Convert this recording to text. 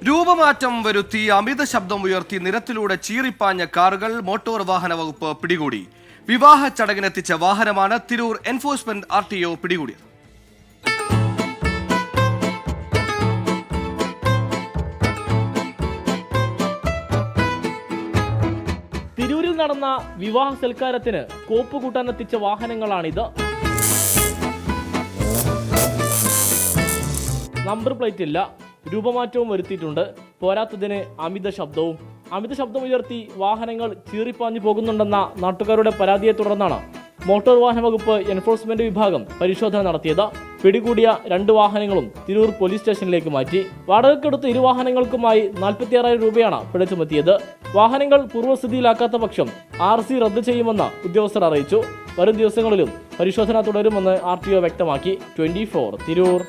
രൂപമാറ്റം വരുത്തി അമിത ശബ്ദം ഉയർത്തി നിരത്തിലൂടെ ചീറിപ്പാഞ്ഞ കാറുകൾ മോട്ടോർ വാഹന വകുപ്പ് പിടികൂടി. വിവാഹ ചടങ്ങിനെത്തിച്ച വാഹനമാണ് തിരൂർ എൻഫോഴ്സ്മെന്റ് RTO പിടികൂടിയത്. തിരൂരിൽ നടന്ന വിവാഹ സൽക്കാരത്തിന് കോപ്പ് കൂട്ടാനെത്തിച്ച വാഹനങ്ങളാണിത്. നമ്പർ പ്ലേറ്റ് ഇല്ല, രൂപമാറ്റവും വരുത്തിയിട്ടുണ്ട്. പോരാത്തതിന് അമിത ശബ്ദം ഉയർത്തി വാഹനങ്ങൾ ചീറിപ്പാഞ്ഞു പോകുന്നുണ്ടെന്ന നാട്ടുകാരുടെ പരാതിയെ തുടർന്നാണ് മോട്ടോർ വാഹന വകുപ്പ് എൻഫോഴ്സ്മെന്റ് വിഭാഗം പരിശോധന നടത്തിയത്. പിടികൂടിയ 2 വാഹനങ്ങളും തിരൂർ പോലീസ് സ്റ്റേഷനിലേക്ക് മാറ്റി. വാടകയ്ക്കെടുത്ത 2 വാഹനങ്ങൾക്കുമായി 46,000 രൂപയാണ് പിഴ ചുമത്തിയത്. വാഹനങ്ങൾ പൂർവ്വസ്ഥിതിയിലാക്കാത്ത പക്ഷം RC റദ്ദ് ചെയ്യുമെന്ന് ഉദ്യോഗസ്ഥർ അറിയിച്ചു. വരും ദിവസങ്ങളിലും പരിശോധന തുടരുമെന്ന് RTO വ്യക്തമാക്കി. 24 തിരൂർ.